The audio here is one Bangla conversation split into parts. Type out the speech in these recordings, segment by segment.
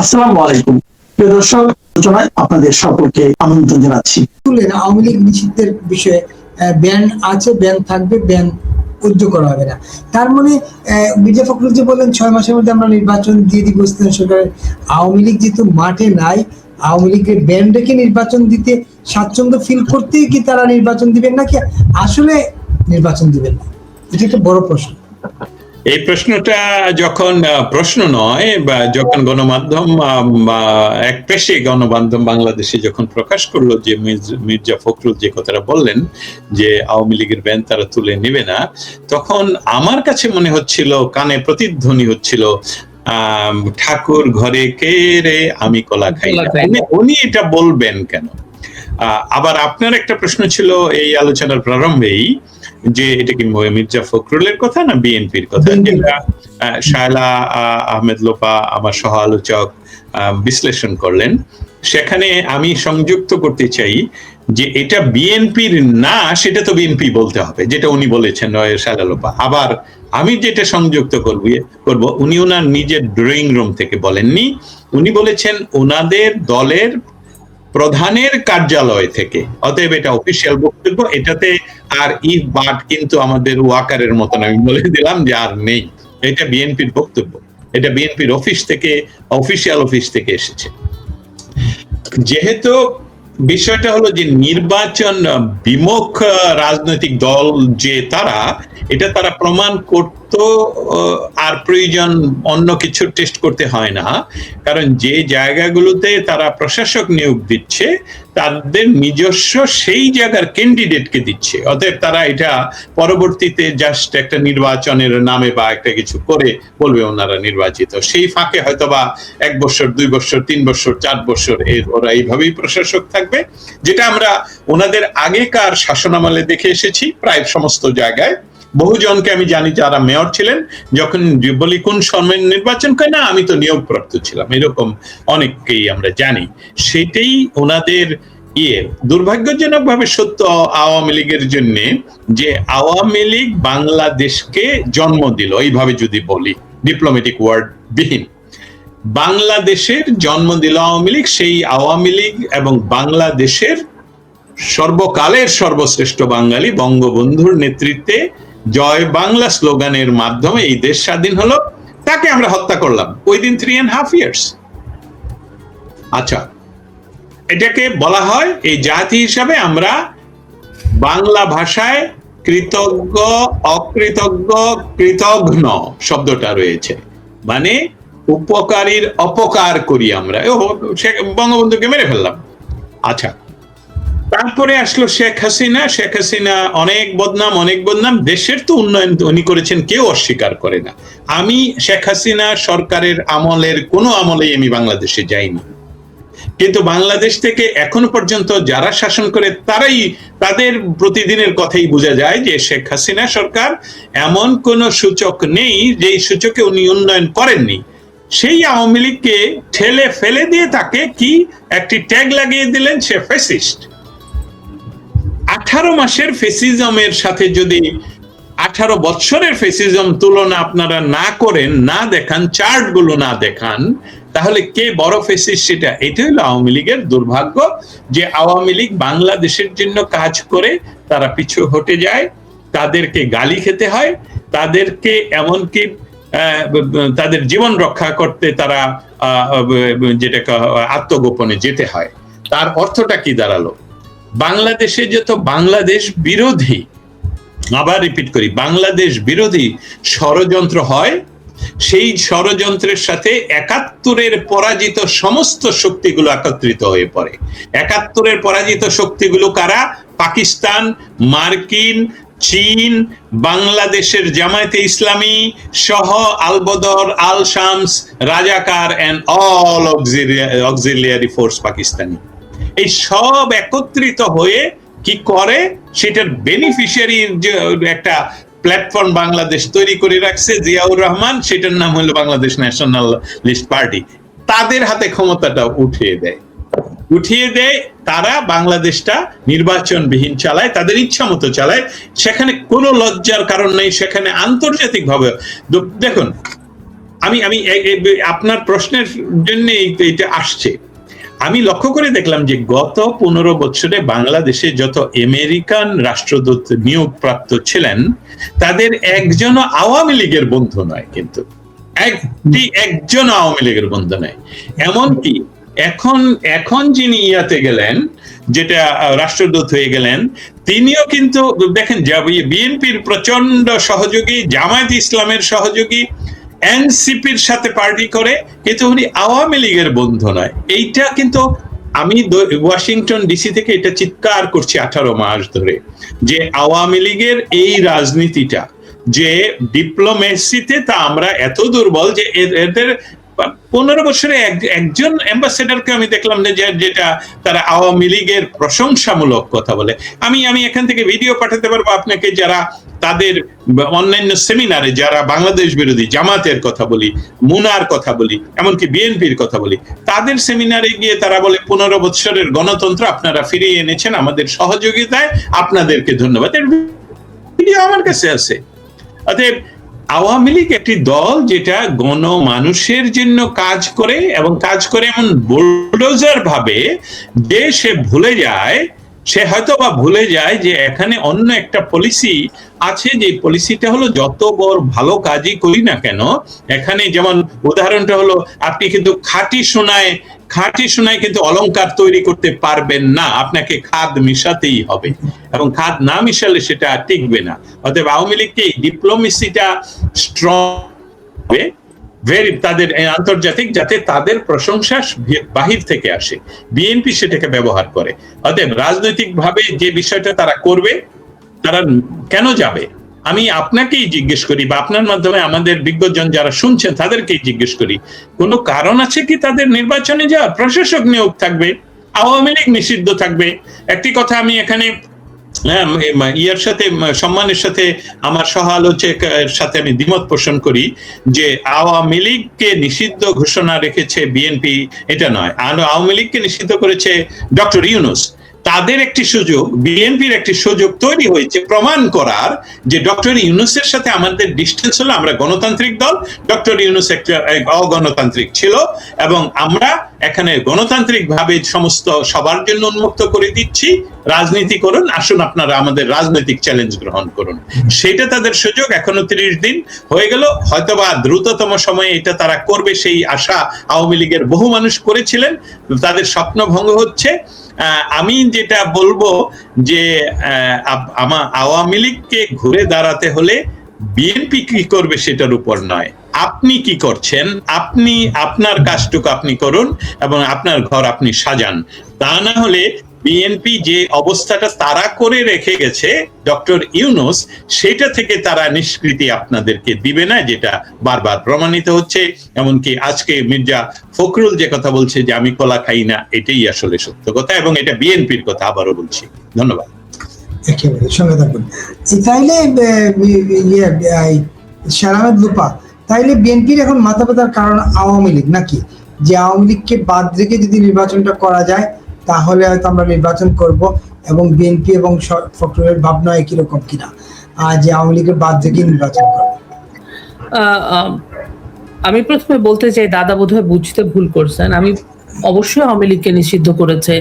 আসসালামু আলাইকুম প্রিয় দর্শক, আলোচনায় আপনাদের সকলকে আমন্ত্রণ জানাচ্ছি। আওয়ামী লীগ নিষিদ্ধের বিষয়ে ব্যান আছে, ব্যান থাকবে, ব্যান উজ্জ করা হবে না। তার মানে মির্জা ফখরুল যে বলেন 6 মাসের মধ্যে আমরা নির্বাচন দিয়ে দিব স্থানীয় সরকারের, আওয়ামী লীগ যেহেতু মাঠে নাই, আওয়ামী লীগের ব্যান রেখে নির্বাচন দিতে স্বাচ্ছন্দ্য ফিল করতেই কি তারা নির্বাচন দিবেন নাকি আসলে নির্বাচন দিবেন না? এটা একটা বড় প্রশ্ন। এই প্রশ্নটা যখন প্রশ্ন নয় বা যখন গণমাধ্যম এক পেশে গণমাধ্যম বাংলাদেশে যখন প্রকাশ করলো যে মির্জা ফখরুল যে কথাটা বললেন যে আওয়ামী লীগের ব্যান তারা তুলে নেবে না, তখন আমার কাছে মনে হচ্ছিল, কানে প্রতিধ্বনি হচ্ছিল, ঠাকুর ঘরে কে রে আমি কলা খাই না, উনি এটা বলবেন কেন? আবার আপনার একটা প্রশ্ন ছিল এই আলোচনার প্রারম্ভেই যে এটা কি মির্জা ফখরুলের কথা না বিএনপির কথা, যেটা শায়লা আহমেদ লোপা আমার সহ আলোচক বিশ্লেষণ করলেন। সেখানে আমি সংযুক্ত করতে চাই যে এটা বিএনপির না, সেটা তো বিএনপি বলতে হবে, যেটা উনি বলেছেন শায়লা লোপা। আবার আমি যেটা সংযুক্ত করব, উনি ওনার নিজের ড্রয়িং রুম থেকে বলেননি, উনি বলেছেন ওনাদের দলের প্রধানের কার্যালয় থেকে। অতএব এটা অফিসিয়াল বক্তব্য, এটাতে আর ইফ বাট কিন্তু আমাদের ওয়াকারের মতন আমি বলে দিলাম যে আর নেই। এটা বিএনপির বক্তব্য, এটা বিএনপির অফিস থেকে, অফিসিয়াল অফিস থেকে এসেছে। যেহেতু বিষয়টা হলো যে নির্বাচন বিমুখ রাজনৈতিক দল যে তারা, এটা তারা প্রমাণ করতো, আর প্রয়োজন অন্য কিছু টেস্ট করতে হয় না। কারণ যে জায়গাগুলোতে তারা প্রশাসক নিয়োগ দিচ্ছে তাদের নিজস্ব সেই জায়গার ক্যান্ডিডেটকে দিচ্ছে। অতএব তারা এটা পরবর্তীতে জাস্ট একটা নির্বাচনের নামে বা একটা কিছু করে বলবে ওনারা নির্বাচিত। সেই ফাঁকে হয়তোবা 1 বছর, 2 বছর, 3 বছর, 4 বছর ওরা এইভাবেই প্রশাসক থাকবে, যেটা আমরা ওনাদের আগেকার শাসনামলে দেখে এসেছি প্রায় সমস্ত জায়গায়। বহুজনকে আমি জানি যারা মেয়র ছিলেন, যখন বলি কোন সম্মান নির্বাচন করে না, আমি তো নিয়োগপ্রাপ্ত ছিলাম, এরকম অনেককেই আমরা জানি। সেটাই ওনাদের দুর্ভাগ্যজনক ভাবে সত্য আওয়ামী লীগের জন্য, যে আওয়ামী লীগ বাংলাদেশকে জন্ম দিল, এইভাবে যদি বলি ডিপ্লোম্যাটিক ওয়ার্ড বিহীন, বাংলাদেশের জন্ম দিল আওয়ামী লীগ। সেই আওয়ামী লীগ এবং বাংলাদেশের সর্বকালের সর্বশ্রেষ্ঠ বাঙালি বঙ্গবন্ধুর নেতৃত্বে জয় বাংলা স্লোগানের মাধ্যমে এই দেশ স্বাধীন হলো, তাকে আমরা হত্যা করলাম উইদিন 3.5 years। আচ্ছা, এটাকে বলা হয় এই জাতি হিসাবে আমরা বাংলা ভাষায় কৃতজ্ঞ, অকৃতজ্ঞ, কৃতঘ্ন শব্দটা রয়েছে, মানে উপকারীর অপকার করি আমরা, বঙ্গবন্ধুকে মেরে ফেললাম। আচ্ছা, তারপরে আসলো শেখ হাসিনা। শেখ হাসিনা অনেক বদনাম, দেশের তো উন্নয়ন উনি করেছেন, কেউ অস্বীকার করে না। আমি শেখ হাসিনা সরকারের আমলের কোনো আমলেই আমি বাংলাদেশে যাইনি, কিন্তু বাংলাদেশ থেকে এখনো পর্যন্ত যারা শাসন করে তারাই, তাদের প্রতিদিনের কথাই বোঝা যায় যে শেখ হাসিনা সরকার এমন কোন সূচক নেই যেই সূচকে উনি উন্নয়ন করেননি। সেই আওয়ামী লীগকে ঠেলে ফেলে দিয়ে তাকে কি একটি ট্যাগ লাগিয়ে দিলেন, সে ফ্যাসিস্ট। 18 মাসের ফেসিজমের সাথে যদি 18 বছরের ফেসিজম তুলনা আপনারা না করেন, না দেখান, চার্ট গুলো না দেখান, তাহলে কে বড় ফেসিস্ট সেটা? এটাই হলো আওয়ামী লীগের দুর্ভাগ্য, যে আওয়ামী লীগ বাংলাদেশের জন্য কাজ করে তারা পিছু হটে যায়, তাদেরকে গালি খেতে হয়, তাদেরকে এমনকি তাদের জীবন রক্ষা করতে তারা যেটাকে আত্মগোপনে যেতে হয়। তার অর্থটা কি দাঁড়ালো? বাংলাদেশে যত বাংলাদেশ বিরোধী, আবার রিপিট করি, বাংলাদেশ বিরোধী ষড়যন্ত্র হয়, সেই ষড়যন্ত্রের সাথে 71-এর পরাজিত সমস্ত শক্তিগুলো একত্রিত হয়ে পড়ে। 71-এর পরাজিত শক্তিগুলো কারা? পাকিস্তান, মার্কিন, চীন, বাংলাদেশের জামায়াতে ইসলামী সহ Al-Badr, Al-Shams, Razakar and all auxiliary force Pakistani. এই সব একত্রিত হয়ে কি করে, সেটার বেনিফিশিয়ারির যে একটা প্ল্যাটফর্ম বাংলাদেশ তৈরি করে রাখছে জিয়াউর রহমান, সেটার নাম হলো বাংলাদেশ ন্যাশনালিস্ট পার্টি। তাদের হাতে ক্ষমতাটা উঠিয়ে দেয়, তারা বাংলাদেশটা নির্বাচনবিহীন চালায়, তাদের ইচ্ছা মতো চালায়। সেখানে কোনো লজ্জার কারণ নেই, সেখানে আন্তর্জাতিক ভাবে দেখুন আমি আমি আপনার প্রশ্নের জন্য এটা আসছে। আমি লক্ষ্য করে দেখলাম যে গত 15 বছরে বাংলাদেশে যত আমেরিকান রাষ্ট্রদূত নিয়োগপ্রাপ্ত ছিলেন তাদের একজনও আওয়ামী লীগের বন্ধু নয়, কিন্তু একজন আওয়ামী লীগের বন্ধু নয়। এমনকি এখন যিনি ইয়াতে গেলেন, যেটা রাষ্ট্রদূত হয়ে গেলেন, তিনিও কিন্তু দেখেন বিএনপির প্রচন্ড সহযোগী, জামায়াত ইসলামের সহযোগী, এনসিপির সাথে পার্টি করে, কিন্তু উনি আওয়ামী লীগের বন্ধু নয়। এইটা কিন্তু আমি ওয়াশিংটন ডিসি থেকে এটা চিৎকার করছি 18 মাস ধরে, যে আওয়ামী লীগের এই রাজনীতিটা যে ডিপ্লোমেসিতে তা আমরা এত দুর্বল যে এদের 15 বছরে একজন অ্যাম্বাসেডারকে আমি দেখলাম না যেটা তারা আওয়ামী লীগের প্রশংসামূলক কথা বলে। আমি এখান থেকে ভিডিও পাঠাতে পারবো আপনাকে, যারা তাদের অন্যান্য সেমিনারে যারা বাংলাদেশ বিরোধী, জামাতের কথা বলি, মুনার কথা বলি, এমনকি বিএনপির কথা বলি, তাদের সেমিনারে গিয়ে তারা বলে 15 বছরের গণতন্ত্র আপনারা ফিরিয়ে এনেছেন আমাদের সহযোগিতায়, আপনাদেরকে ধন্যবাদ। এর ভিডিও আমার কাছে আছে। অতএব আওয়ামী লীগ একটি দল যেটা গণমানুষের জন্য কাজ করে, এবং কাজ করে এমন বুলডোজার ভাবে যে সে হয়তো বা ভুলে যায় যে এখানে অন্য একটা পলিসি আছে, যে পলিসিটা হলো যত বড় ভালো কাজই করি না কেন, এখানে যেমন উদাহরণটা হলো আপনি কিন্তু খাঁটি সোনায় কিন্তু অলংকার তৈরি করতে পারবেন না, আপনাকে খাদ মিশাতেই হবে, এবং খাদ না মিশালে সেটা টিকবে না। অতএব আওয়ামী লীগকে ডিপ্লোমেসিটা স্ট্রং তাদের আন্তর্জাতিক, যাতে তাদের প্রশংসা বাহির থেকে আসে, বিএনপি সেটাকে ব্যবহার করে। অতএব রাজনৈতিক ভাবে যে বিষয়টা তারা করবে, তারা কেন যাবে? আমি আপনাকেই জিজ্ঞেস করি, বা আপনার মাধ্যমে আমাদের বিজ্ঞজন যারা শুনছেন তাদেরকেই জিজ্ঞেস করি, কোনো কারণ আছে কি তাদের নির্বাচনে যাওয়ার? প্রশাসক নিয়োগ থাকবে, আওয়ামী লীগ নিষিদ্ধ থাকবে। একটি কথা আমি এখানে ইয়ার সাথে সম্মানের সাথে আমার সহ আলোচকের সাথে আমি দ্বিমত পোষণ করি যে আওয়ামী লীগকে নিষিদ্ধ ঘোষণা রেখেছে বিএনপি, এটা নয়। আওয়ামী লীগকে নিষিদ্ধ করেছে ডক্টর ইউনূস। তাদের একটি সুযোগ, বিএনপির একটি সুযোগ তৈরি হয়েছে প্রমাণ করার যে ডক্টর ইউনূসের সাথে আমাদের ডিস্টেন্স হলো, আমরা গণতান্ত্রিক দল, ডক্টর ইউনূস একটা অগণতান্ত্রিক ছিল, এবং আমরা এখানে গণতান্ত্রিক ভাবে সমস্ত সবার জন্য উন্মুক্ত করে দিচ্ছি, রাজনীতি করুন, আসুন আপনারা আমাদের রাজনৈতিক চ্যালেঞ্জ গ্রহণ করুন। সেটা তাদের সুযোগ। এখনো 30 দিন হয়ে গেল, হয়তোবা দ্রুততম সময়ে এটা তারা করবে, সেই আশা আওয়ামী লীগের বহু মানুষ করেছিলেন, তাদের স্বপ্ন ভঙ্গ হচ্ছে। আমি যেটা বলবো যে আওয়ামী লীগকে ঘুরে দাঁড়াতে হলে বিএনপি কি করবে সেটার উপর নয়, আপনি কি করছেন, আপনি আপনার কাজটুকু আপনি করুন এবং আপনার ঘর আপনি সাজান। তা না হলে বিএনপি যে অবস্থাটা তারা করে রেখে গেছে ডক্টর ইউনূস, সেটা থেকে তারা নিষ্কৃতি আপনাদেরকে দিবে না, যেটা বারবার প্রমাণিত হচ্ছে। এমনকি আজকে মির্জা ফখরুল যে কথা বলছে যে আমি কলা খাই না, এটাই আসলে সত্য কথা, এবং এটা বিএনপির কথা, আবারও বলছি। ধন্যবাদ। একেবারে সঙ্গে থাকুন। তাইলে শের আহমেদ লুপা, তাইলে বিএনপির এখন মাথা ব্যথার কারণ আওয়ামী লীগ নাকি? যে আওয়ামী লীগকে বাদ রেখে যদি নির্বাচনটা করা যায় তাহলে হয়তো আমরা নির্বাচন করব, এবং বিএনপি এবং ফখরুলের ভাবনা একই রকম কিনা, যে আওয়ামী লীগের বাদ রেখে নির্বাচন করব? আমি প্রথমে বলতে চাই, দাদা বোধহয় বুঝতে ভুল করছেন। আমি অবশ্যই আওয়ামী লীগকে নিষিদ্ধ করেছে,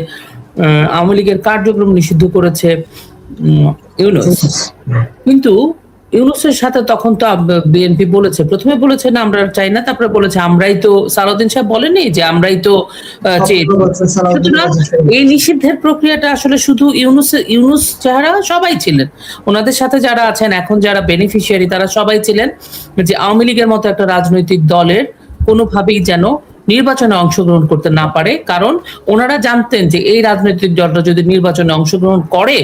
আওয়ামী লীগের কার্যক্রম নিষিদ্ধ করেছে ইউনূস, কিন্তু ইউনূসের সাথে তখন তো বিএনপি বলেছে, প্রথমে বলেছে না আমরা চাই না, তারপরে বলেছে আমরাই তো, সালাউদ্দিন সাহেব বলেনি যে আমরাই তো এই নিষিদ্ধের প্রক্রিয়াটা আসলে শুধু ইউনূস যারা সবাই ছিলেন, ওনাদের সাথে যারা আছেন এখন যারা বেনিফিশিয়ারি তারা সবাই ছিলেন, যে আওয়ামী লীগের মতো একটা রাজনৈতিক দলের কোনোভাবেই যেন নির্বাচনে অংশগ্রহণ করতে না পারে। কারণ ওনারা জানতেন যে এই রাজনৈতিক দলটা যদি নির্বাচনে অংশগ্রহণ করে,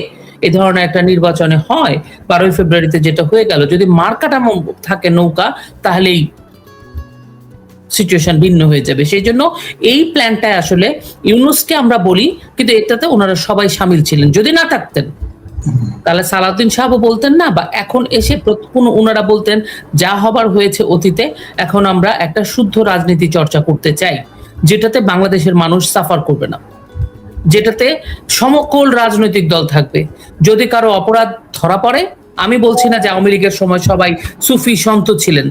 এই ধরনের একটা নির্বাচনে হয় 12 ফেব্রুয়ারিতে যেটা হয়ে গেল, যদি মার্কাটা থাকে নৌকা, তাহলেই সিচুয়েশন ভিন্ন হয়ে যাবে। সেই জন্য এই প্ল্যানটা আসলে ইউনূসকে আমরা বলি, কিন্তু এটাতে ওনারা সবাই সামিল ছিলেন। যদি না থাকতেন তাহলে সালাউদ্দিন সাহেবও বলতেন না, বা এখন এসে ওনারা বলতেন যা হবার হয়েছে অতীতে, এখন আমরা একটা শুদ্ধ রাজনীতি চর্চা করতে চাই, যেটাতে বাংলাদেশের মানুষ সাফার করবে না, যেটাতে সমকল রাজনৈতিক দল থাকবে। যদি কারো অপরাধ ধরা পড়ে, আমি বলছি না যে আওয়ামী লীগের সময় সবাই সুফি সন্ত ছিলেন,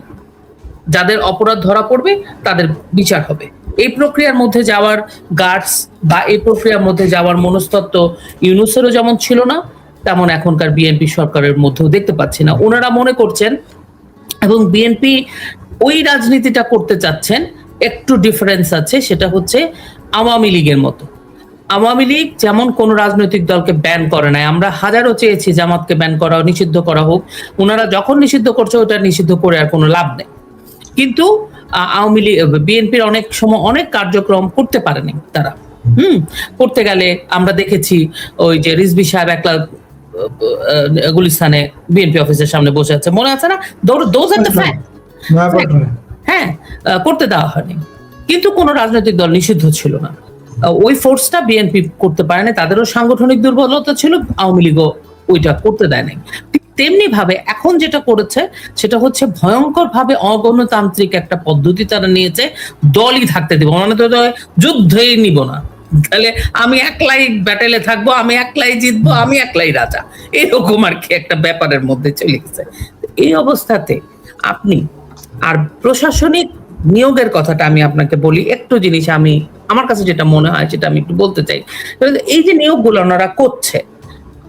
যাদের অপরাধ ধরা পড়বে তাদের বিচার হবে। এই প্রক্রিয়ার মধ্যে যাওয়ার গার্ডস বা এই প্রক্রিয়ার মধ্যে যাওয়ার মনস্তত্ত্ব ইউনূসেরও যেমন ছিল না, তেমন এখনকার বিএনপি সরকারের মধ্যেও দেখতে পাচ্ছি না। ওনারা মনে করছেন এবং বিএনপি ওই রাজনীতিটা করতে চাচ্ছেন, একটু ডিফারেন্স আছে, সেটা হচ্ছে আওয়ামী লীগের মতো। আওয়ামী লীগ যেমন কোন রাজনৈতিক দলকে ব্যান করে নাই, আমরা হাজারো চেয়েছি জামাতকে ব্যান করা, নিষিদ্ধ করা হোক, ওনারা যখন নিষিদ্ধ করছে ওটা নিষিদ্ধ করে আর কোনো লাভ নেই। কিন্তু আওয়ামী লীগ বিএনপির অনেক সময় অনেক কার্যক্রম করতে পারেনি তারা। করতে গেলে আমরা দেখেছি ওই যে রিজভী সাহেব একলা গুলিস্তানে বিএনপি অফিসের সামনে বসে আছে, মনে আছে না? Those are the fact. হ্যাঁ, করতে দেওয়া হয়নি, কিন্তু কোন রাজনৈতিক দল নিষিদ্ধ ছিল না। ওই ফোর্সটা বিএনপি করতে পারেনি, তাদেরও সাংগঠনিক দুর্বলতা ছিল, আওয়ামী লীগও ওইটা করতে দেয় নাই। তেমনি ভাবে এখন যেটা করেছে সেটা হচ্ছে ভয়ঙ্কর ভাবে অগণতান্ত্রিক একটা পদ্ধতি তারা নিয়েছে, দলই থাকতে দিব, মানে তো যুদ্ধই নিব না, তাহলে আমি একলাই ব্যাটেলে থাকবো, আমি একলাই জিতবো, আমি একলাই রাজা, এরকম আর কি একটা ব্যাপারের মধ্যে চলে গেছে। এই অবস্থাতে আপনি আর প্রশাসনিক নিয়োগের কথাটা আমি আপনাকে বলি, একটু জিনিস আমি আমার কাছে যেটা মনে হয় সেটা আমি একটু বলতে চাই। এই যে নিয়োগগুলো ওনারা করছে,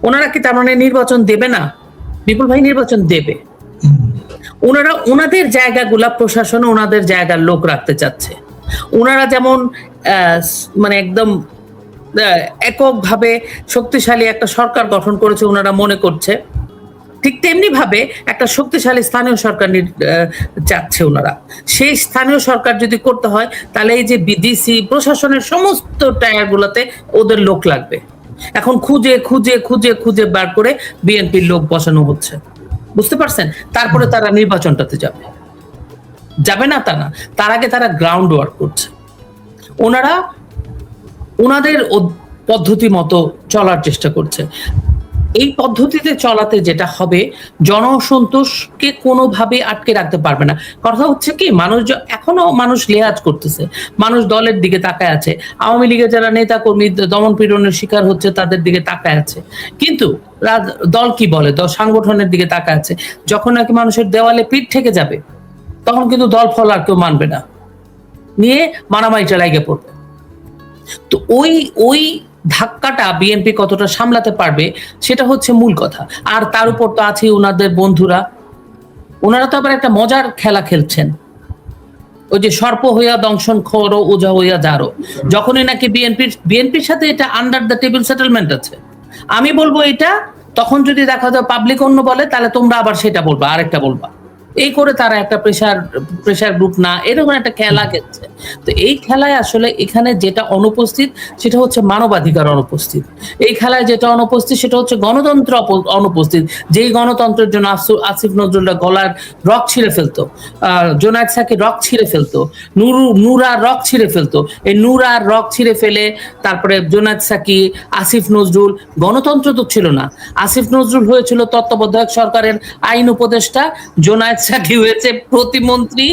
ওনারা কি তার মানে নির্বাচন দেবে না? বিপুল ভাই, নির্বাচন দেবে। ওনারা ওনাদের জায়গাগুলা প্রশাসনে ওনাদের জায়গার লোক রাখতে চাচ্ছে। ওনারা যেমন মানে একদম এককভাবে শক্তিশালী একটা সরকার গঠন করেছে ওনারা মনে করছে, ঠিক তেমনি ভাবে একটা শক্তিশালী স্থানীয় সরকার চাচ্ছে ওনারা। সেই স্থানীয় সরকার যদি করতে হয় তাহলে এই যে বিডিসি প্রশাসনের সমস্ত টায়ার গুলোতে ওদের লোক লাগবে। এখন খুঁজে খুঁজে খুঁজে খুঁজে বার করে বিএনপির লোক বসানো হচ্ছে, বুঝতে পারছেন? তারপরে তারা নির্বাচনটাতে যাবে না তা না, তার আগে তারা গ্রাউন্ড ওয়ার্ক করছে। ওনারা ওনাদের পদ্ধতি মতো চলার চেষ্টা করছে। এই পদ্ধতিতে চলাতে যেটা হবে, জনসন্তোষকে কোনোভাবে আটকে রাখতে পারবে না। কথা হচ্ছে কি, এখনো মানুষ লেহাজ করতেছে, মানুষ দলের দিকে তাকায় আছে, আওয়ামী লীগের যারা নেতা কর্মী দমন পীড়নের শিকার হচ্ছে তাদের দিকে তাকায় আছে, কিন্তু দল কি বলে, দল সাংগঠনের দিকে তাকায় আছে। যখন নাকি মানুষের দেওয়ালে পিঠ থেকে যাবে তখন কিন্তু দল ফল আর কেউ মানবে না, নিয়ে মারামারিটা লাগে পড়বে। তো ওই ধাক্কাটা বিএনপি কতটা সামলাতে পারবে সেটা হচ্ছে মূল কথা। আর তার উপর তো আছে ওনাদের বন্ধুরা, ওনারা তো আবার একটা মজার খেলা খেলছেন, ওই যে সর্প হইয়া দংশন খরো ওঝা হইয়া যারো। যখনই নাকি বিএনপির সাথে এটা আন্ডার দ্য টেবিল সেটেলমেন্ট আছে, আমি বলবো এটা, তখন যদি দেখা যায় পাবলিক অন্য বলে তাহলে তোমরা আবার সেটা বলবা, আরেকটা বলবা, এই করে তারা একটা প্রেসার গ্রুপ না এরকম একটা খেলা খেলছে। তো এই খেলায় আসলে এখানে যেটা অনুপস্থিত সেটা হচ্ছে মানবাধিকার অনুপস্থিত। এই খেলায় যেটা অনুপস্থিত সেটা হচ্ছে গণতন্ত্র অনুপস্থিত। যেই গণতন্ত্রের জন্য আসিফ নজরুল্লাহ গলার রক ছিঁড়ে ফেলতো, জোনায়েদ সাকি রক ছিঁড়ে ফেলতো, নূরা রক ছিঁড়ে ফেলতো, এই নূরার রক ছিঁড়ে ফেলে তারপরে জোনায়েদ সাকি, আসিফ নজরুল, গণতন্ত্র তো ছিল না। আসিফ নজরুল হয়েছিল তত্ত্বাবধায়ক সরকারের আইন উপদেষ্টা, জোনায়েদ সাকি হয়েছে প্রতিমন্ত্রী,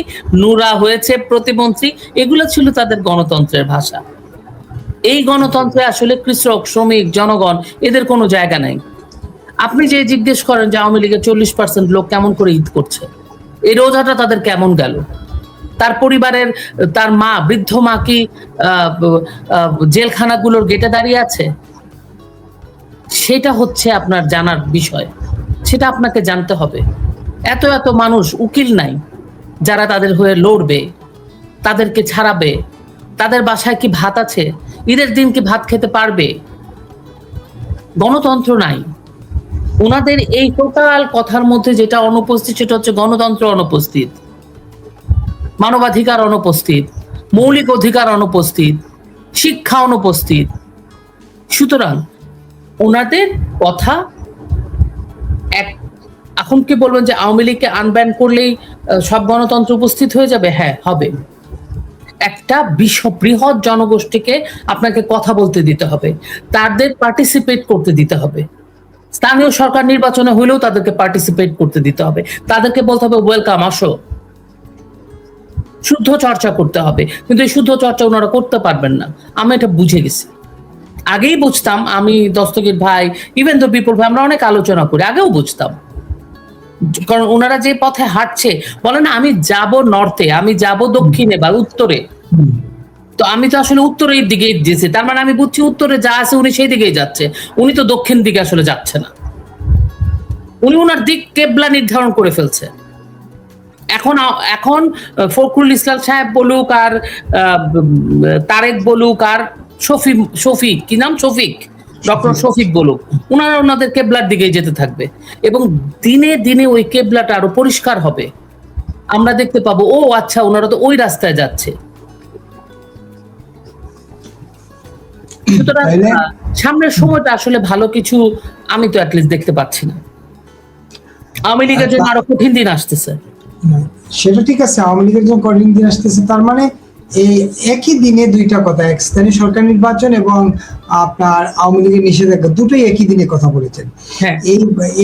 নূরা হয়েছে প্রতিমন্ত্রী, এগুলো ছিল তাদের গণতন্ত্রের ভাষা। এই গণতন্ত্রে আসলে কৃষক, শ্রমিক, জনগণ এদের কোনো জায়গা নাই। আপনি যে জিজ্ঞেস করেন যে আওয়ামী লীগের 40% লোক কেমন করে ঈদ করছে, এই রোজাটা তাদের কেমন গেল, তার পরিবারের তার মা, বৃদ্ধ মা কি জেলখানাগুলোর গেটে দাঁড়িয়ে আছে, সেটা হচ্ছে আপনার জানার বিষয়, সেটা আপনাকে জানতে হবে। এত এত মানুষ, উকিল নাই যারা তাদের হয়ে লড়বে, তাদেরকে ছাড়াবে, তাদের বাসায় কি ভাত আছে, ঈদের দিন কি ভাত খেতে পারবে? গণতন্ত্র নাই ওনাদের। এই টোটাল কথার মধ্যে যেটা অনুপস্থিত সেটা হচ্ছে গণতন্ত্র অনুপস্থিত, মানবাধিকার অনুপস্থিত, মৌলিক অধিকার অনুপস্থিত, শিক্ষা অনুপস্থিত। সুতরাং ওনাদের কথা এখন কি বলবেন যে আওয়ামী লীগকে আনব্যান করলেই সব গণতন্ত্র উপস্থিত হয়ে যাবে? হ্যাঁ, হবে। একটা বৃহৎ জনগোষ্ঠীকে আপনাকে কথা বলতে দিতে হবে, তাদের পার্টিসিপেট করতে দিতে হবে। স্থানীয় সরকার নির্বাচনে হলেও তাদেরকে পার্টিসিপেট করতে দিতে হবে, তাদেরকে বলতে হবে ওয়েলকাম, আসো। শুদ্ধ চর্চা করতে হবে, কিন্তু এই শুদ্ধ চর্চা ওনারা করতে পারবেন না, আমি এটা বুঝে গেছি। আগেই বুঝতাম, আমি, দস্তগীর ভাই, ইভেন তো বিপুল ভাই, আমরা অনেক আলোচনা করি, আগেও বুঝতাম। কারণ ওনারা যে পথে হাঁটছে, বলে না আমি যাব নর্থে, আমি যাব দক্ষিণে বা উত্তরে, তো আমি তো আসলে উত্তরের দিকেই দিয়েছি, তার মানে আমি বুঝছি উত্তরে যা আছে উনি সেই দিকেই যাচ্ছে, উনি তো দক্ষিণ দিকে আসলে যাচ্ছে না, উনি ওনার দিক কেবলা নির্ধারণ করে ফেলছে। এখন ফখরুল ইসলাম সাহেব বলুক আর তারেক বলুক আর শফিক কি নাম, ডক্টর শফিক বলুক, ওনারা ওনাদের কেবলার দিকেই যেতে থাকবে এবং দিনে দিনে ওই কেবলাটা আরো পরিষ্কার হবে, আমরা দেখতে পাবো ও আচ্ছা ওনারা তো ওই রাস্তায় যাচ্ছে। সুতরাং সামনের সময়টা আসলে ভালো কিছু আমি তো অ্যাটলিস্ট দেখতে পাচ্ছি না। আওয়ামী লীগের জন্য আরো কঠিন দিন আসতেছে। সেটা ঠিক আছে, আওয়ামী লীগের জন্য কঠিন দিন আসতেছে, তার মানে এই একই দিনে দুইটা কথা, এক স্থানীয় সরকার নির্বাচন এবং আপনার আওয়ামী লীগের নিষেধাজ্ঞা, দুটোই একই দিনে কথা বলেছেন।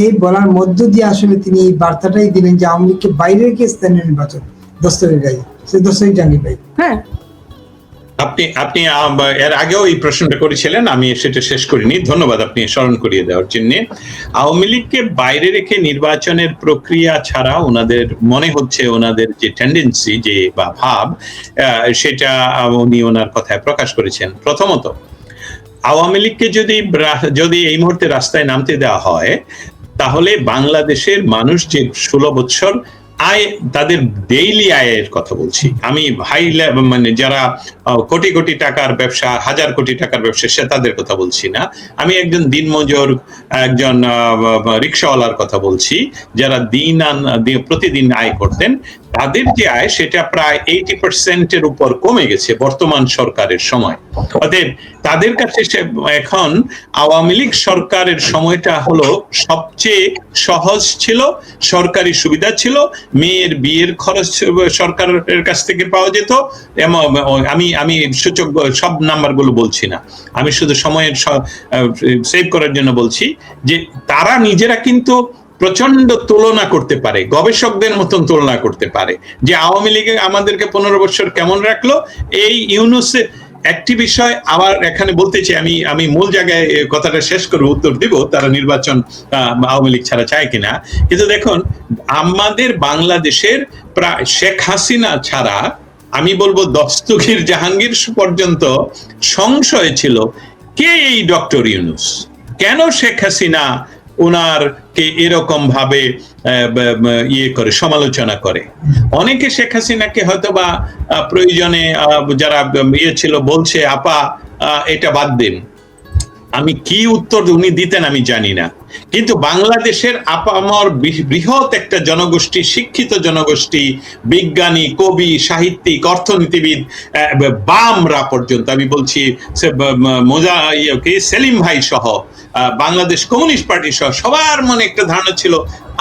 এই বলার মধ্য দিয়ে আসলে তিনি এই বার্তাটাই দিলেন যে আওয়ামী লীগকে বাইরে রেখে স্থানীয় নির্বাচন, দস্তগীর জাহাঙ্গীর ভাই। হ্যাঁ, আপনি এর আগেও এই প্রশ্নটা করেছিলেন, আমি সেটা শেষ করিনি, ধন্যবাদ আপনি স্মরণ করিয়ে দেওয়ার জন্য। আওয়ামী লীগকে বাইরে রেখে নির্বাচনের প্রক্রিয়া ছাড়া ওনাদের মনে হচ্ছে, ওনাদের যে টেন্ডেন্সি যে বা ভাব, সেটা উনি ওনার কথায় প্রকাশ করেছেন। প্রথমত, আওয়ামী লীগকে যদি এই মুহূর্তে রাস্তায় নামতে দেওয়া হয়, তাহলে বাংলাদেশের মানুষ যে 16 বছর আয়, তাদের ডেইলি আয়ের কথা বলছি আমি, মানে যারা কোটি কোটি টাকার ব্যবসা, হাজার কোটি টাকার ব্যবসা, সে তাদের কথা বলছি না, আমি একজন দিনমজুর, একজন রিক্সাওয়ালার কথা বলছি, যারা প্রতিদিন আয় করতেন, তাদের যে আয় সেটা প্রায় 80% উপর কমে গেছে বর্তমান সরকারের সময়। অতএব তাদের কাছে এখন আওয়ামী লীগ সরকারের সময়টা হলো সবচেয়ে সহজ ছিল, সরকারি সুবিধা ছিল, মেয়ের বিয়ের খরচ সরকারের কাছ থেকে পাওয়া যেত। আমি সূচক সব নাম্বারগুলো বলছি না, আমি শুধু সময়ের সেভ করার জন্য বলছি যে তারা নিজেরা কিন্তু প্রচন্ড তুলনা করতে পারে, গবেষকদের মতন তুলনা করতে পারে যে আওয়ামী লীগে আমাদেরকে 15 বছর কেমন রাখলো। এই ইউনুসের একটি বিষয় আবার এখানে বলতে চাই, আমি মূল জায়গায় কথাটা শেষ করে উত্তর দিব, তারা নির্বাচন আওয়ামী লীগ ছাড়া চায় কিনা। কিন্তু দেখুন, আমাদের বাংলাদেশের প্রায় শেখ হাসিনা ছাড়া আমি বলবো দস্তগীর জাহাঙ্গীর পর্যন্ত সংশয় ছিল কে এই ডক্টর ইউনুস, কেন শেখ হাসিনা ওনারকে এরকম ভাবে করে সমালোচনা করে। অনেকে শেখ হাসিনাকে হয়তো বা প্রয়োজনে যারা ছিল বলছে আপা এটা বাদ দিন, আমি কি উত্তর উনি দিতেন আমি জানি না, কিন্তু বাংলাদেশের আপামর বৃহৎ একটা জনগোষ্ঠী, শিক্ষিত জনগোষ্ঠী, বিজ্ঞানী, কবি, সাহিত্যিক, অর্থনীতিবিদ, বামরা পর্যন্ত, আমি বলছি সেলিম ভাই সহ, বাংলাদেশ কমিউনিস্ট পার্টি সহ সবার মনে একটা ধারণা ছিল,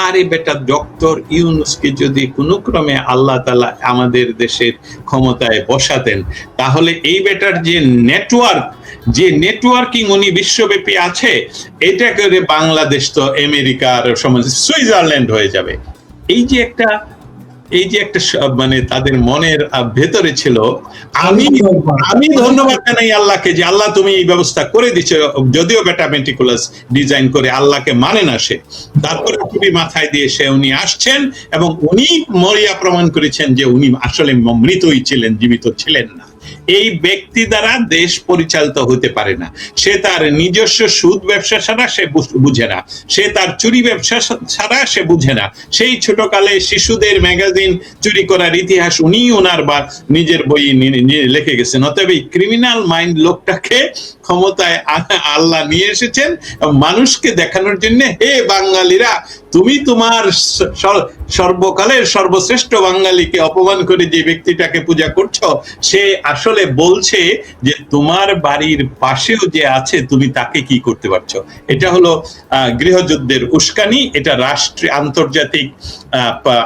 আরে বেটা ডক্টর ইউনুসকে যদি কোনো ক্রমে আল্লাহ তাআলা আমাদের দেশের ক্ষমতায় বসাতেন, তাহলে এই বেটার যে নেটওয়ার্কিং উনি বিশ্বব্যাপী আছে, এটা করে বাংলাদেশ তো আমেরিকার সমাজ সুইজারল্যান্ড হয়ে যাবে। এই যে একটা মানে তাদের মনের ভেতরে ছিল। আমি ধন্যবাদ জানাই আল্লাহকে যে আল্লাহ তুমি এই ব্যবস্থা করে দিচ্ছ, যদিও বেটা মেটিকুলাস ডিজাইন করে আল্লাহকে মানে না সে, তারপরে টুপি মাথায় দিয়ে উনি আসছেন এবং উনি মরিয়া প্রমাণ করেছেন যে উনি আসলে মৃতই ছিলেন, জীবিত ছিলেন না। এই ব্যক্তি দ্বারা দেশ পরিচালিত হতে পারে না। সে তার নিজস্ব সুদ ব্যবসা ছাড়া সে বুঝে না, সে তার চুরি ব্যবসা ছাড়া সে বুঝে না। সেই ছোটকালে শিশুদের ম্যাগাজিন চুরি করার ইতিহাস উনি ওনার বা নিজের বই লিখে গেছেন। অতএব এই ক্রিমিনাল মাইন্ড লোকটাকে ক্ষমতায় আল্লাহ নিয়ে এসেছেন মানুষকে দেখানোর জন্য, হে বাঙালিরা, তুমি তোমার সর্বকালের সর্বশ্রেষ্ঠ বাঙালিকে অপমান করে যে ব্যক্তিটাকে পূজা করছো, সে আসলে বলছে যে তোমার বাড়ির পাশেও যে আছে তুমি তাকে কি করতে পারছো। এটা হলো গৃহযুদ্ধের উস্কানি। এটা রাষ্ট্রীয় আন্তর্জাতিক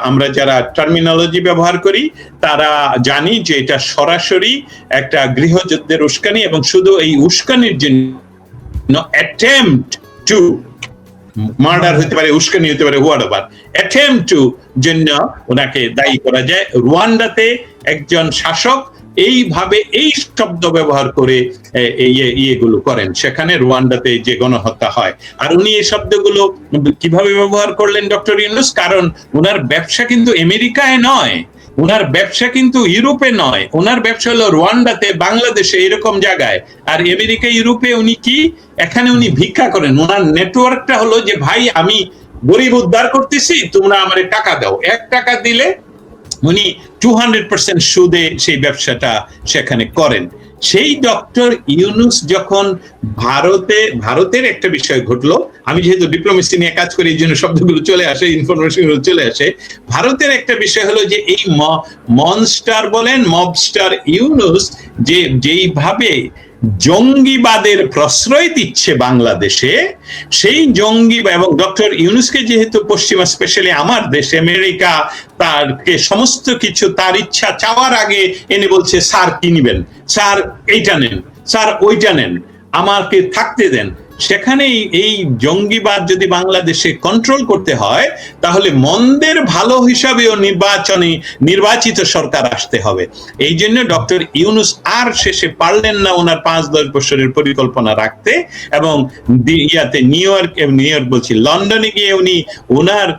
আমরা যারা টার্মিনোলজি ব্যবহার করি তারা জানি যে এটা সরাসরি একটা গৃহযুদ্ধের উস্কানি, এবং শুধু এই উস্কানির জন্য অ্যাটেম্পট টু মার্ডার হতে পারে, উস্কানি হতে পারে, হোয়াটএভার, অ্যাটেম্পট টু জন্য ওনাকে দায়ী করা যায়। রুয়ান্ডাতে একজন শাসক এইভাবে এই শব্দ ব্যবহার করে ইয়েগুলো করেন, সেখানে রুয়ান্ডাতে যে গণহত্যা হয়। আর উনি এই শব্দগুলো কিভাবে ব্যবহার করলেন ডক্টর ইউনূস? কারণ ওনার ব্যবসা কিন্তু আমেরিকায় নয়, ওনার ব্যবসা কিন্তু ইউরোপে নয়, ওনার ব্যবসা হলো রুয়ান্ডাতে, বাংলাদেশে, এরকম জায়গায়। আর আমেরিকা ইউরোপে উনি কি, এখানে উনি ভিক্ষা করেন। ওনার নেটওয়ার্কটা হলো যে ভাই আমি গরিব উদ্ধার করতেছি, তোমরা আমারে টাকা দাও। 1 টাকা দিলে উনি 200% সুদে সেই ব্যবসাটা সেখানে করেন। সেই ডক্টর ইউনূস যখন ভারতের একটা বিষয় ঘটলো, আমি যেহেতু ডিপ্লোমেসি নিয়ে কাজ করি এই জন্য শব্দগুলো চলে আসে, ইনফরমেশন গুলো চলে আসে। ভারতের একটা বিষয় হলো যে এই মনস্টার বলেন, মবস্টার ইউনূস যেইভাবে জঙ্গিবাদের প্রশ্রয় দিচ্ছে বাংলাদেশে, সেই জঙ্গি এবং ডক্টর ইউনূসকে যেহেতু পশ্চিমা, স্পেশালি আমার দেশ আমেরিকা, তারকে সমস্ত কিছু তার ইচ্ছা চাওয়ার আগে এনে বলছে স্যার কি নিবেন, স্যার এইটা নেন, স্যার ওইটা নেন, আমাকে থাকতে দেন। সেখানেই এই জঙ্গিবাদ যদি বাংলাদেশে কন্ট্রোল করতে হয়, তাহলে মন্দের ভালো হিসাবেও নির্বাচিত সরকার আসতে হবে। এই জন্য ডক্টর ইউনূস আর শেষে পারলেন না ওনার 5-10 বছরের পরিকল্পনা রাখতে, এবং নিউ ইয়র্ক বলছি, লন্ডনে গিয়ে উনি ওনার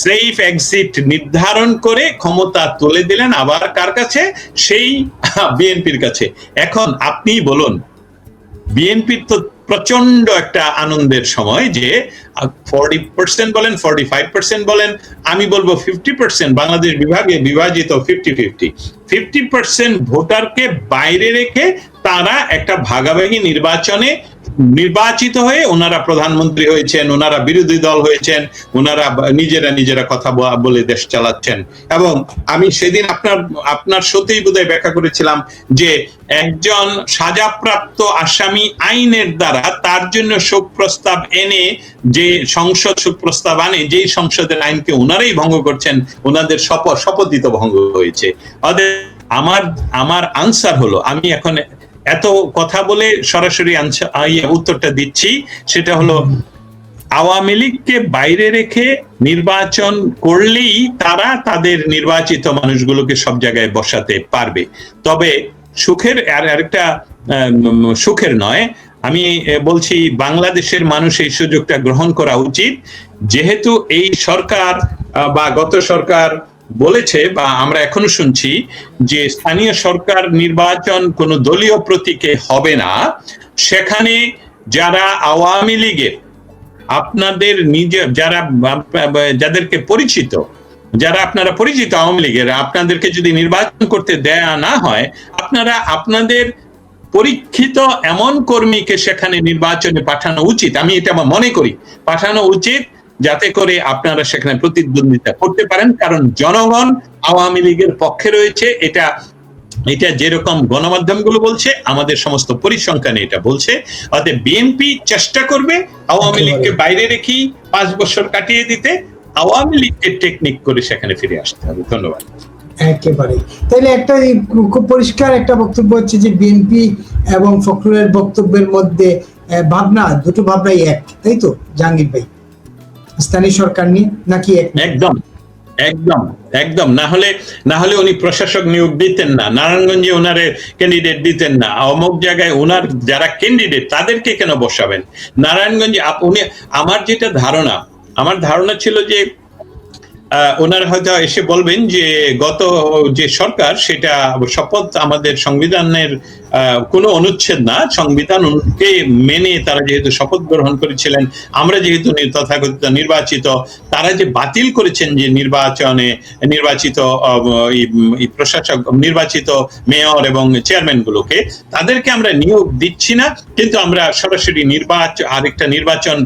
সেফ এক্সিট নির্ধারণ করে ক্ষমতা তুলে দিলেন আবার কার কাছে? সেই বিএনপির কাছে। এখন আপনি বলুন, বিএনপির তো প্রচন্ড একটা আনন্দের সময় যে 40% বলেন, 45% বলেন, আমি বলবো 50%, বাংলাদেশ বিভাগে বিভাজিত 50% ভোটারকে বাইরে রেখে তারা একটা ভাগাভাগি নির্বাচনে নির্বাচিত হয়ে ওনারা প্রধানমন্ত্রী হয়েছেন, ওনারা বিরোধী দল হয়েছেন, ওনারা নিজেরা কথা বলে দেশ চালাচ্ছেন। এবং আমি সেদিন আপনার সাথেই বোধহয় ব্যাখ্যা করেছিলাম যে একজন সাজাপ্রাপ্ত আসামি আইনের দ্বারা তার জন্য শোক প্রস্তাব এনে, যে সংসদ শোক প্রস্তাব আনে, যেই সংসদের আইনকে ওনারাই ভঙ্গ করছেন, ওনাদের শপথিত ভঙ্গ হয়েছে। আমার আনসার হলো, আমি এখন এত কথা বলে সরাসরি উত্তরটা দিচ্ছি, সেটা হলো আওয়ামী লীগকে বাইরে রেখে নির্বাচন করলেই তারা তাদের নির্বাচিত মানুষগুলোকে সব জায়গায় বসাতে পারবে। তবে সুখের আরেকটা সুখের নয়, আমি বলছি বাংলাদেশের মানুষ এই সুযোগটা গ্রহণ করা উচিত। যেহেতু এই সরকার বা গত সরকার বলেছে, বা আমরা এখনো শুনছি যে স্থানীয় সরকার নির্বাচন কোনো দলীয় প্রতীকে হবে না, সেখানে যারা আওয়ামী লীগের আপনাদের যাদেরকে পরিচিত, যারা আপনারা পরিচিত আওয়ামী লীগের, আপনাদেরকে যদি নির্বাচন করতে দেয়া না হয়, আপনারা আপনাদের পরীক্ষিত এমন কর্মীকে সেখানে নির্বাচনে পাঠানো উচিত। আমি এটা মনে করি পাঠানো উচিত, যাতে করে আপনারা সেখানে প্রতিদ্বন্দ্বিতা করতে পারেন। কারণ জনগণ আওয়ামী লীগের পক্ষে রয়েছে, এটা যেরকম গণমাধ্যমগুলো বলছে, আমাদের সমস্ত পরিসংখ্যানে এটা বলছে। অতএব বিএনপি চেষ্টা করবে আওয়ামী লীগকে বাইরে রেখেই 5 বছর কাটিয়ে দিতে, আওয়ামী লীগকে টেকনিক করে সেখানে ফিরে আসতে হবে। ধন্যবাদ। একেবারে। তাহলে একটা খুব পরিষ্কার একটা বক্তব্য হচ্ছে যে বিএনপি এবং ফখরুলের বক্তব্যের মধ্যে দুটো ভাবনাই এক, তাই তো জাহাঙ্গীর ভাই? স্থানীয় সরকার নিয়ে নাকি একদম না হলে উনি প্রশাসক নিয়োগ দিতেন না, নারায়ণগঞ্জে ওনারে ক্যান্ডিডেট দিতেন না, অমুক জায়গায় ওনার যারা ক্যান্ডিডেট তাদেরকে কেন বসাবেন? নারায়ণগঞ্জে উনি, আমার ধারণা ছিল যে ওনারা হয়তো এসে বলবেন যে গত যে সরকার, সেটা শপথ আমাদের সংবিধানের কোনো অনুচ্ছেদ না, সংবিধানকে মেনে তারা যেহেতু শপথ গ্রহণ করেছিলেন, আমরা যেহেতু তথাকথিত নির্বাচিত, তারা যে বাতিল করেছেন যে নির্বাচিত প্রশাসক, নির্বাচিত মেয়র এবং চেয়ারম্যান গুলোকে, তাদেরকে আমরা নিয়োগ দিচ্ছি না, কিন্তু আমরা সরাসরি আরেকটা নির্বাচন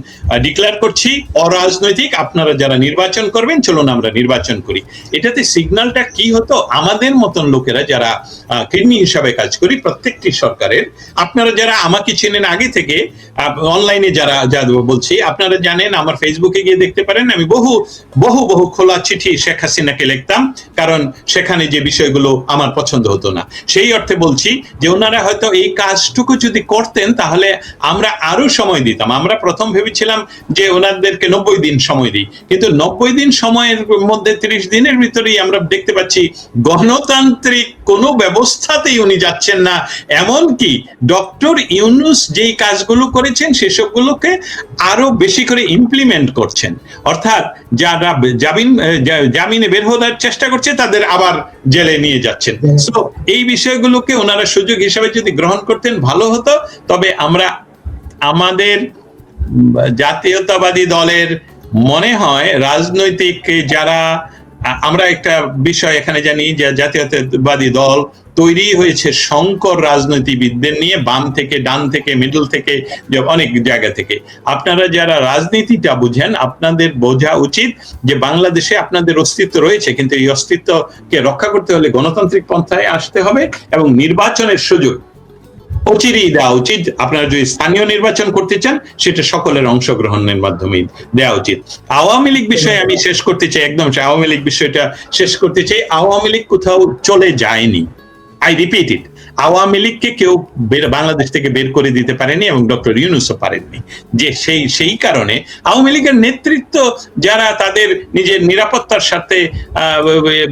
ডিক্লেয়ার করছি অরাজনৈতিক, আপনারা যারা নির্বাচন করবেন চলুন আমরা নির্বাচন করি। এটাতে সিগন্যালটা কি হতো? আমাদের মতন লোকেরা যারা কর্মী হিসাবে কাজ করি প্রত্যেকটি সরকারের, আপনারা যারা আমাকে চেনেন আগে থেকে, অনলাইনে যারা বলছি, আপনারা জানেন, আমার ফেসবুকে গিয়ে দেখতে পারেন, আমি বহু বহু বহু খোলা চিঠি শেখ হাসিনাকে লিখতাম, কারণ সেখানে যে বিষয়গুলো আমার পছন্দ হতো না। সেই অর্থে বলছি যে ওনারা হয়তো এই কাজটুকু যদি করতেন, তাহলে আমরা আরো সময় দিতাম। আমরা প্রথম ভেবেছিলাম যে ওনাদেরকে 90 দিন সময় দিই, কিন্তু 90 দিন সময়ের মধ্যে 30 দিনের ভিতরেই আমরা দেখতে পাচ্ছি গণতান্ত্রিক কোনো ব্যবস্থাতেই উনি যাচ্ছেন না। এমনকি ডক্টর ইউনূস যেই কাজগুলো করেছেন সেসবগুলোকে আরো বেশি করে ইমপ্লিমেন্ট করছেন। অর্থাৎ যারা জামিনে বের হওয়ার চেষ্টা করছে তাদের আবার জেলে নিয়ে যাচ্ছেন। সো এই বিষয়গুলোকে ওনারা সুযোগ হিসেবে যদি গ্রহণ করতেন ভালো হতো। তবে আমরা আমাদের জাতীয়তাবাদী দলের মনে হয় রাজনৈতিক যারা, আমরা একটা বিষয় এখানে জানি যে জাতীয়তাবাদী দল তৈরি হয়েছে সংকর রাজনীতিবিদদের নিয়ে, বাম থেকে, ডান থেকে, মিডল থেকে, অনেক জায়গা থেকে। আপনারা যারা রাজনীতিটা বুঝেন আপনাদের বোঝা উচিত যে বাংলাদেশে আপনাদের অস্তিত্ব রয়েছে, কিন্তু এই অস্তিত্বকে রক্ষা করতে হলে গণতান্ত্রিক পন্থায় আসতে হবে এবং নির্বাচনের সুযোগ অচিরেই দেওয়া উচিত। আপনারা যদি স্থানীয় নির্বাচন করতে চান সেটা সকলের অংশগ্রহণের মাধ্যমে দেওয়া উচিত। আওয়ামী লীগ বিষয়ে আমি শেষ করতে চাই, একদম আওয়ামী লীগ বিষয়টা শেষ করতে চাই। আওয়ামী লীগ কোথাও চলে যায়নি, আই রিপিট ইট। আওয়ামী লীগকে কেউ বাংলাদেশ থেকে বের করে দিতে পারেনি এবং ডক্টর ইউনূসও পারেননি। যে সেই কারণে আওয়ামী লীগের নেতৃত্ব যারা তাদের নিজের নিরাপত্তার সাথে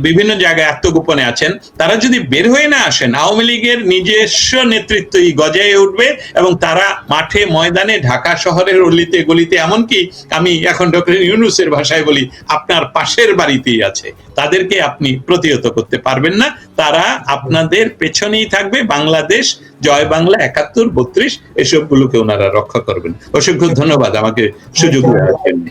বিভিন্ন জায়গায় আত্মগোপনে আছেন, তারা যদি বের হয়ে না আসেন আওয়ামী লীগের নিজস্ব নেতৃত্বই গজায় উঠবে এবং তারা মাঠে ময়দানে, ঢাকা শহরের অলিতে গলিতে, এমনকি আমি এখন ডক্টর ইউনূসের ভাষায় বলি আপনার পাশের বাড়িতেই আছে, তাদেরকে আপনি প্রতিহত করতে পারবেন না। তারা আপনাদের পেছনেই থাকবে। বাংলাদেশ, জয় বাংলা, 71, 32 এসবগুলোকে ওনারা রক্ষা করবেন। অসংখ্য ধন্যবাদ আমাকে সুযোগ দেওয়ার জন্য।